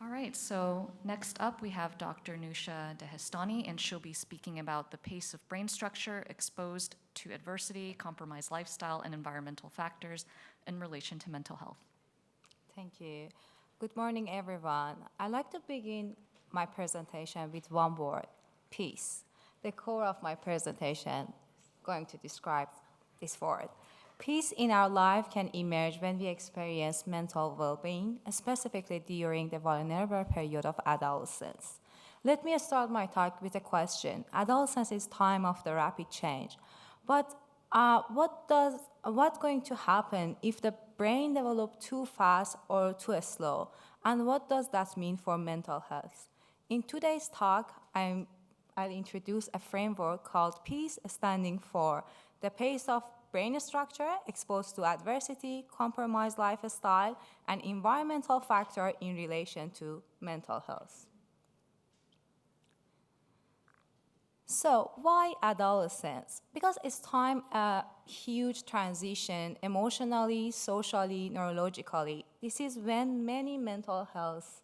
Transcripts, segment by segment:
All right, so next up we have Dr. Niousha Dehestani, and she'll be speaking about the pace of brain structure exposed to adversity, compromised lifestyle, and environmental factors in relation to mental health. Thank you. Good morning, everyone. I'd like to begin my presentation with one word, peace. The core of my presentation is going to describe this word. Peace in our life can emerge when we experience mental well-being, specifically during the vulnerable period of adolescence. Let me start my talk with a question. Adolescence is time of the rapid change. But what's going to happen if the brain develops too fast or too slow? And what does that mean for mental health? In today's talk, I'll introduce a framework called PEACE, standing for the pace of brain structure exposed to adversity, compromised lifestyle, and environmental factor in relation to mental health. So why adolescence? Because it's time a huge transition emotionally, socially, neurologically. This is when many mental health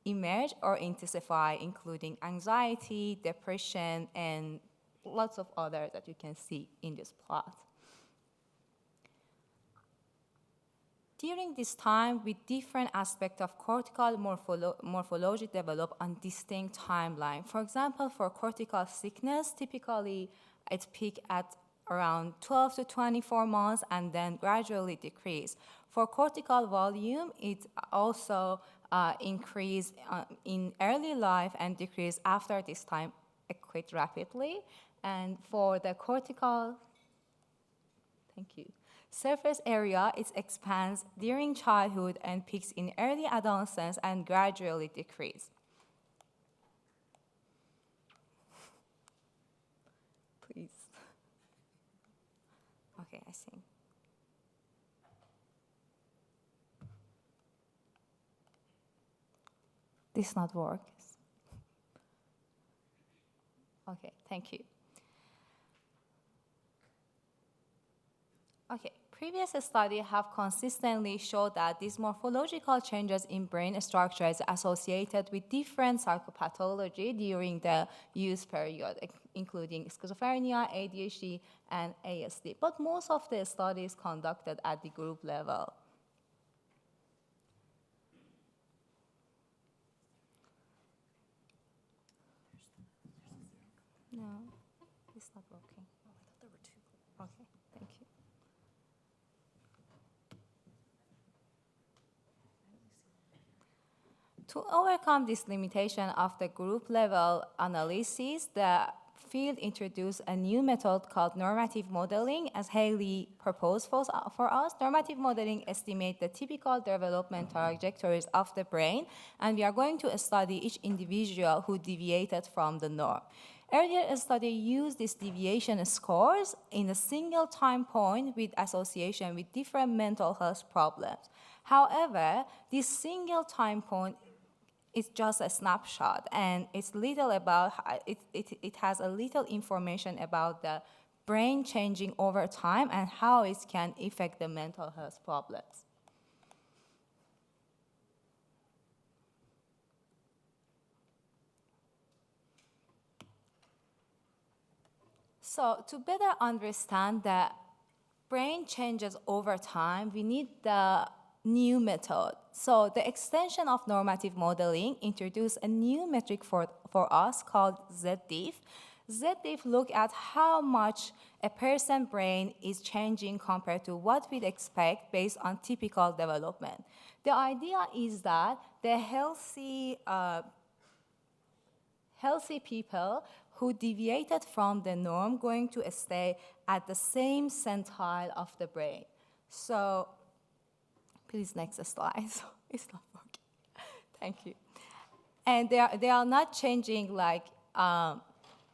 emerge or intensify, including anxiety, depression, and lots of others that you can see in this plot. During this time, with different aspects of cortical morphology develop on distinct timeline. For example, for cortical thickness, typically it peaks at around 12 to 24 months and then gradually decrease. For cortical volume, it also increase in early life and decrease after this time quite rapidly. And for the cortical, surface area, it expands during childhood and peaks in early adolescence and gradually decrease. Please. Okay, I think. This not work. Okay, thank you. Okay, previous studies have consistently showed that these morphological changes in brain structure is associated with different psychopathology during the use period, including schizophrenia, ADHD, and ASD. But most of the studies conducted at the group level. No, it's not working. Oh, I thought there were two. Okay, thank you. To overcome this limitation of the group level analysis, the field introduced a new method called normative modeling, as Haley proposed for us. Normative modeling estimates the typical development trajectories of the brain, and we are going to study each individual who deviated from the norm. Earlier study used these deviation scores in a single time point with association with different mental health problems. However, this single time point is just a snapshot, and it's little about it has a little information about the brain changing over time and how it can affect the mental health problems. So to better understand the brain changes over time, we need the new method. So the extension of normative modeling introduced a new metric for us called ZDIF. ZDIF look at how much a person's brain is changing compared to what we'd expect based on typical development. The idea is that the healthy people who deviated from the norm going to stay at the same centile of the brain. So, please next slide. So it's not working. Thank you. And they are not changing like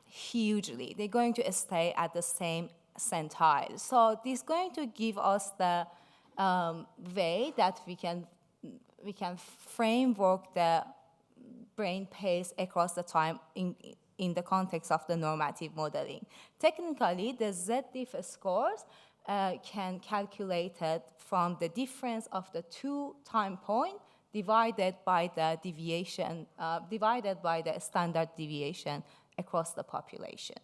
hugely. They're going to stay at the same centile. So this is going to give us the way that we can framework the brain pace across the time in the context of the normative modeling. Technically, the ZDIF scores can calculate it from the difference of the two time points divided by the deviation, divided by the standard deviation across the population.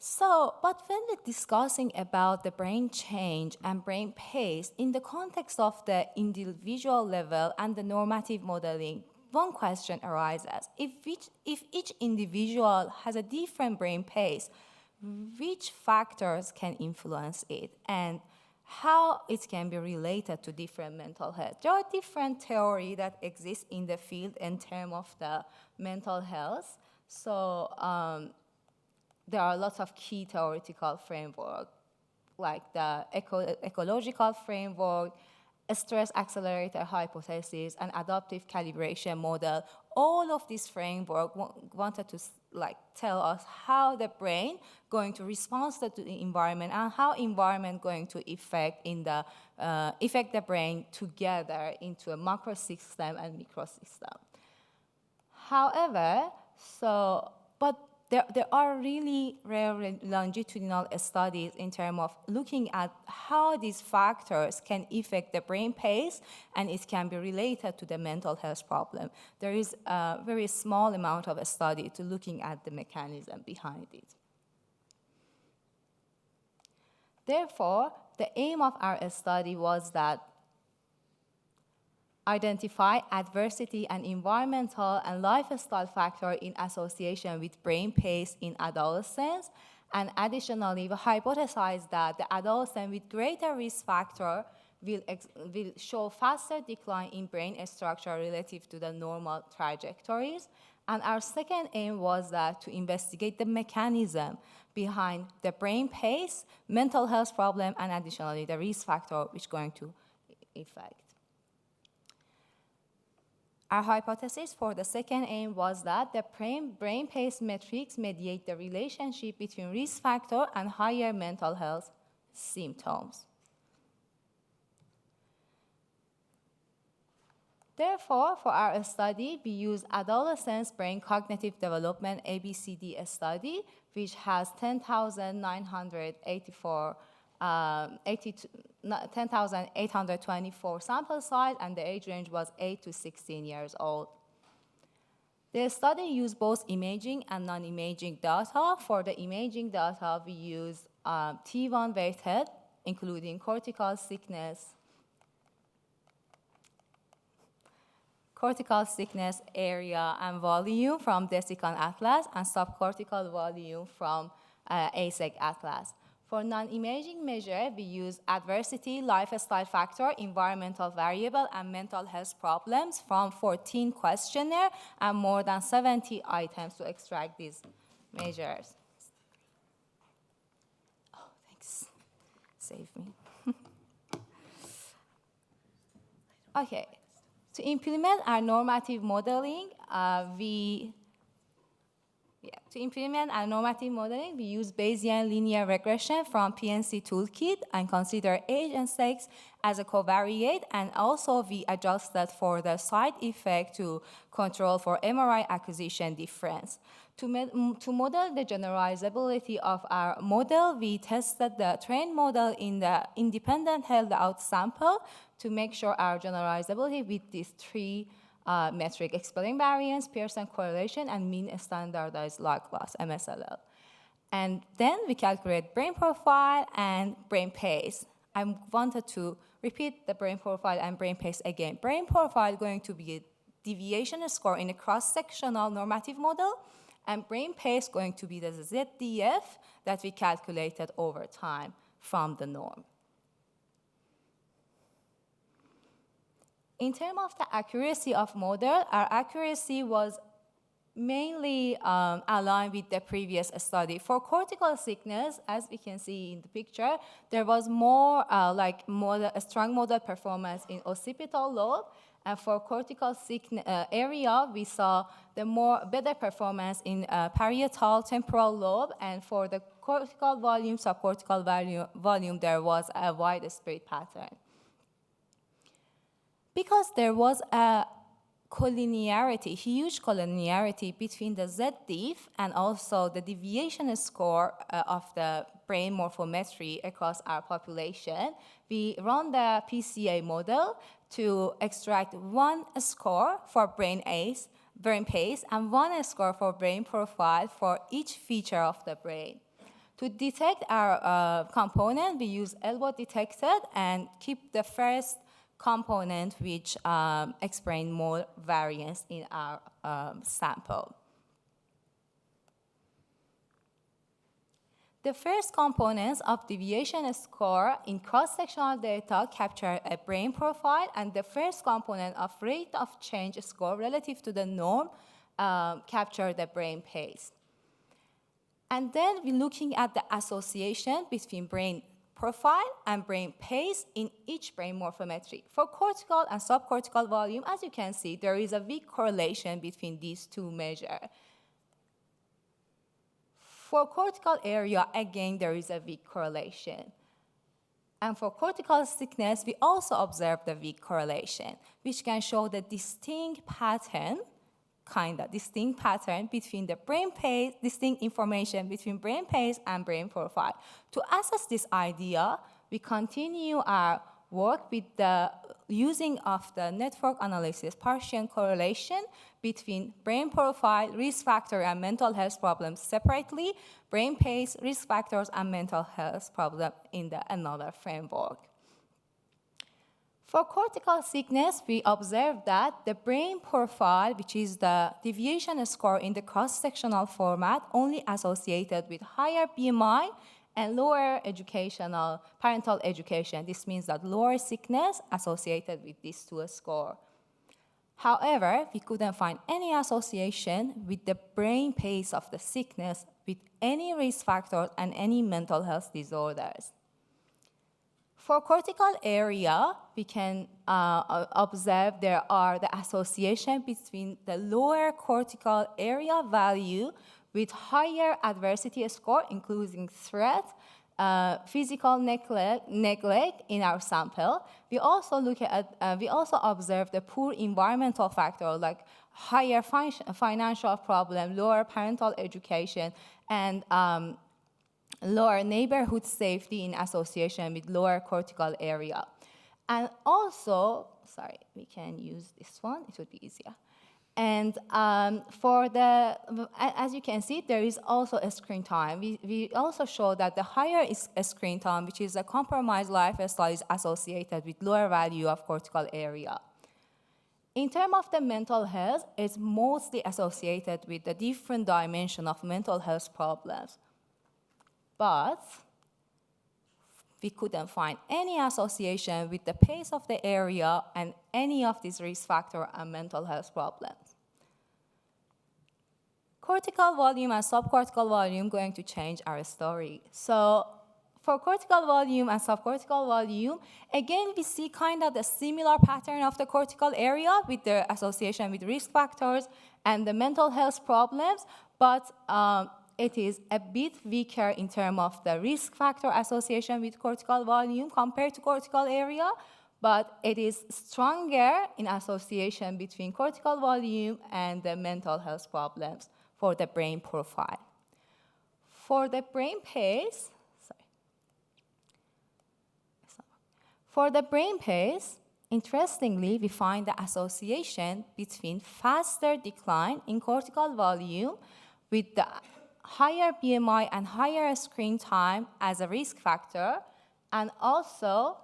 So, but when we're discussing about the brain change and brain pace in the context of the individual level and the normative modeling, one question arises. If each individual has a different brain pace, which factors can influence it and how it can be related to different mental health? There are different theories that exist in the field in terms of the mental health. So, there are lots of key theoretical frameworks, like the ecological framework, stress accelerator hypothesis, and adaptive calibration model. All of this framework wanted to tell us how the brain going to respond to the environment and how environment going to affect the brain together into a macro system and micro system. However, but there are really rare longitudinal studies in terms of looking at how these factors can affect the brain pace and it can be related to the mental health problem. There is a very small amount of a study to looking at the mechanism behind it. Therefore, the aim of our study was that identify adversity and environmental and lifestyle factor in association with brain pace in adolescents, and additionally, we hypothesize that the adolescent with greater risk factor will show faster decline in brain structure relative to the normal trajectories. And our second aim was that to investigate the mechanism behind the brain pace, mental health problem, and additionally, the risk factor which is going to affect. Our hypothesis for the second aim was that the brain pace metrics mediate the relationship between risk factor and higher mental health symptoms. Therefore, for our study, we use Adolescents Brain Cognitive Development ABCD study, which has 10,824 sample size, and the age range was 8 to 16 years old. The study used both imaging and non-imaging data. For the imaging data, we used T1 weighted, including cortical thickness, area, and volume from Dysregulation Atlas, and subcortical volume from ASEC Atlas. For non-imaging measure, we use adversity, lifestyle factor, environmental variable, and mental health problems from 14 questionnaires and more than 70 items to extract these measures. Oh, thanks. Save me. Okay. To implement our normative modeling, we use Bayesian linear regression from PNC Toolkit and consider age and sex as a covariate, and also we adjusted for the side effect to control for MRI acquisition difference. To model the generalizability of our model, we tested the trained model in the independent held out sample to make sure our generalizability with these three metric: explain variance, Pearson correlation, and mean standardized log loss, MSLL. And then we calculate brain profile and brain pace. I wanted to repeat the brain profile and brain pace again. Brain profile going to be a deviation score in a cross-sectional normative model, and brain pace going to be the ZDF that we calculated over time from the norm. In terms of the accuracy of model, our accuracy was mainly aligned with the previous study. For cortical thickness, as we can see in the picture, there was more strong model performance in occipital lobe, and for cortical thickness area, we saw the better performance in parietal temporal lobe, and for the cortical volume, subcortical volume, there was a widespread pattern. Because there was a collinearity, huge collinearity between the Z-diff and also the deviation score of the brain morphometry across our population. We run the PCA model to extract one score for brain pace, and one score for brain profile for each feature of the brain. To detect our component, we use elbow detected and keep the first component which explain more variance in our sample. The first components of deviation score in cross-sectional data capture a brain profile, and the first component of rate of change score relative to the norm capture the brain pace. And then we're looking at the association between brain profile and brain pace in each brain morphometry. For cortical and subcortical volume, as you can see, there is a weak correlation between these two measures. For cortical area, again, there is a weak correlation. And for cortical thickness, we also observe the weak correlation, which can show the distinct pattern between the brain pace, distinct information between brain pace and brain profile. To assess this idea, we continue our work with the using of the network analysis Partial correlation between brain profile, risk factor, and mental health problems separately, brain pace, risk factors, and mental health problem in another framework. For cortical thickness, we observe that the brain profile, which is the deviation score in the cross-sectional format, only associated with higher BMI and lower parental education. This means that lower thickness associated with these two scores. However, we couldn't find any association with the brain pace of the thickness with any risk factors and any mental health disorders. For cortical area, we can observe there are the association between the lower cortical area value with higher adversity score, including threat, physical neglect in our sample. We also observe the poor environmental factor like higher financial problem, lower parental education, and lower neighborhood safety in association with lower cortical area. And also, we can use this one, it would be easier. And as you can see, there is also a screen time. We also show that the higher screen time, which is a compromised lifestyle, is associated with lower value of cortical area. In terms of the mental health, it's mostly associated with the different dimension of mental health problems. But we couldn't find any association with the pace of the area and any of these risk factors and mental health problems. Cortical volume and subcortical volume going to change our story. So for cortical volume and subcortical volume, again, we see kind of the similar pattern of the cortical area with the association with risk factors and the mental health problems, but it is a bit weaker in terms of the risk factor association with cortical volume compared to cortical area, but it is stronger in association between cortical volume and the mental health problems for the brain profile. For the brain pace, interestingly, we find the association between faster decline in cortical volume with the higher BMI and higher screen time as a risk factor, and also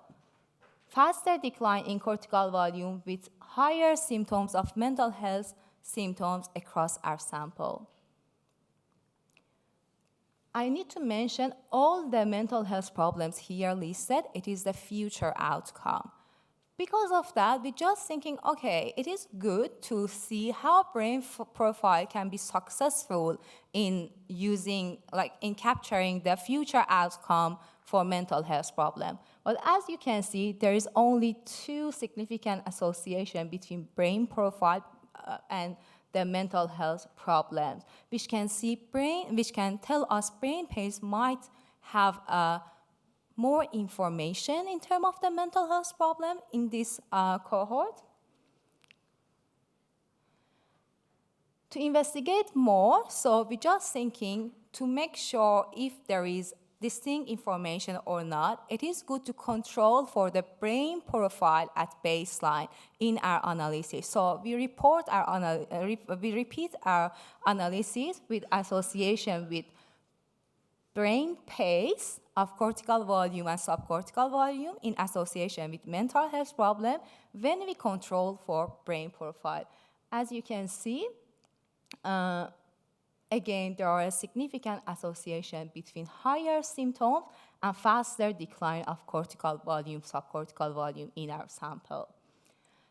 faster decline in cortical volume with higher symptoms of mental health symptoms across our sample. I need to mention all the mental health problems here listed. It is the future outcome. Because of that, we're just thinking, okay, it is good to see how brain profile can be successful in capturing the future outcome for mental health problem. But as you can see, there is only two significant association between brain profile and the mental health problems, which can tell us brain pace might have more information in terms of the mental health problem in this cohort. To investigate more, so we're just thinking to make sure if there is distinct information or not, it is good to control for the brain profile at baseline in our analysis. So we repeat our analysis with association with brain pace of cortical volume and subcortical volume in association with mental health problem when we control for brain profile. As you can see, again, there are a significant association between higher symptoms and faster decline of cortical volume, subcortical volume in our sample.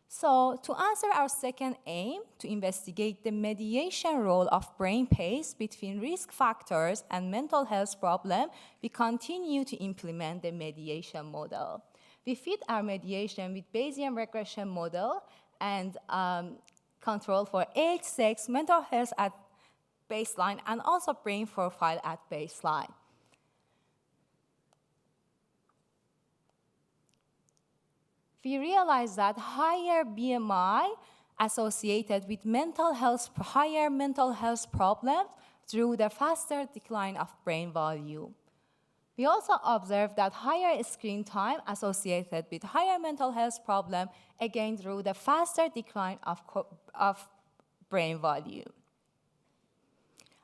So to answer our second aim, to investigate the mediation role of brain pace between risk factors and mental health problem, we continue to implement the mediation model. We fit our mediation with Bayesian regression model and control for age, sex, mental health at baseline, and also brain profile at baseline. We realized that higher BMI associated with higher mental health problems through the faster decline of brain volume. We also observed that higher screen time associated with higher mental health problem, again through the faster decline of brain volume.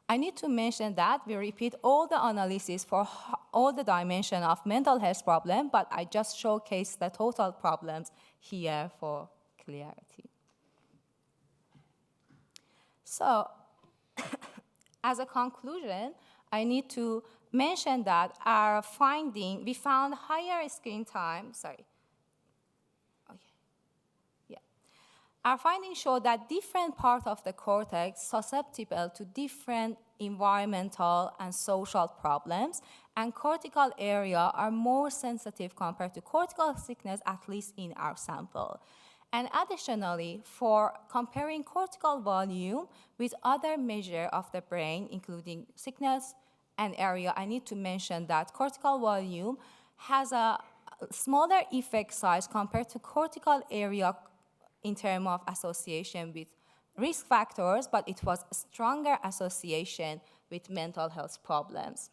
I need to mention that we repeat all the analysis for all the dimension of mental health problem, but I just showcase the total problems here for clarity. So, as a conclusion, I need to mention that our finding, we found higher screen time, Our findings show that different parts of the cortex susceptible to different environmental and social problems, and cortical area are more sensitive compared to cortical thickness, at least in our sample. And additionally, for comparing cortical volume with other measures of the brain, including thickness and area, I need to mention that cortical volume has a smaller effect size compared to cortical area in terms of association with risk factors, but it was a stronger association with mental health problems.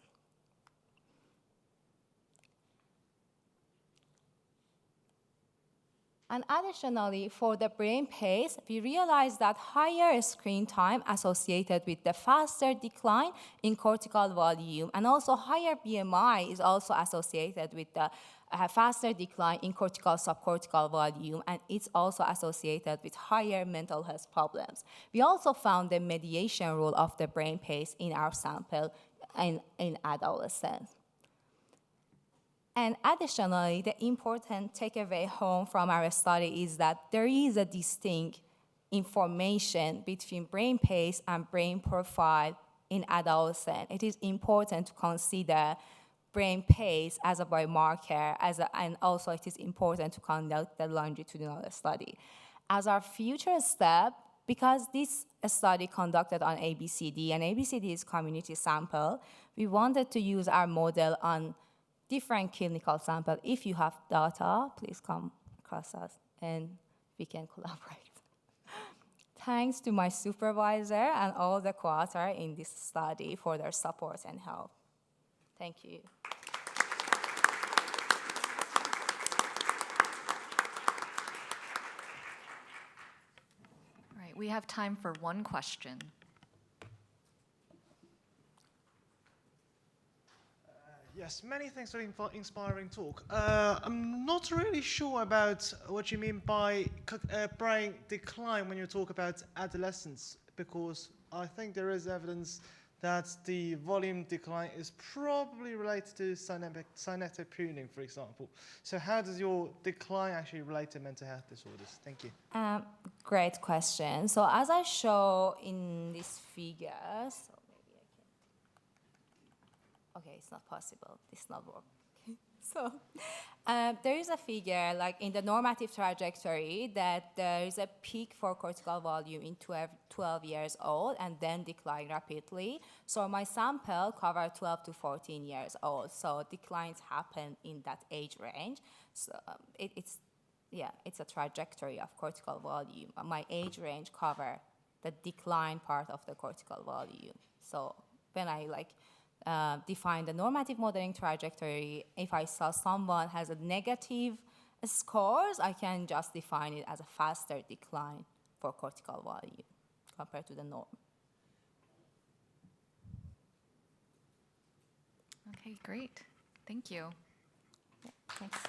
And additionally, for the brain pace, we realized that higher screen time associated with the faster decline in cortical volume, and also higher BMI is also associated with the faster decline in cortical subcortical volume, and it's also associated with higher mental health problems. We also found the mediation role of the brain pace in our sample in adolescents. And additionally, the important takeaway home from our study is that there is a distinct information between brain pace and brain profile in adolescents. It is important to consider brain pace as a biomarker, and also it is important to conduct the longitudinal study. As our future step, because this study conducted on ABCD, and ABCD is community sample, we wanted to use our model on different clinical samples. If you have data, please come across us and we can collaborate. Thanks to my supervisor and all the co-authors in this study for their support and help. Thank you. All right, we have time for one question. Yes, many thanks for the inspiring talk. I'm not really sure about what you mean by brain decline when you talk about adolescence, because I think there is evidence that the volume decline is probably related to synaptic pruning, for example. So how does your decline actually relate to mental health disorders? Thank you. Great question. So as I show in this figure, okay, it's not possible. It's not working. So there is a figure, like in the normative trajectory, that there is a peak for cortical volume in 12 years old and then decline rapidly. So my sample covered 12 to 14 years old. So declines happen in that age range. So it's a trajectory of cortical volume. My age range cover the decline part of the cortical volume. So when I define the normative modeling trajectory, if I saw someone has a negative scores, I can just define it as a faster decline for cortical volume compared to the norm. Okay, great. Thank you. Thanks.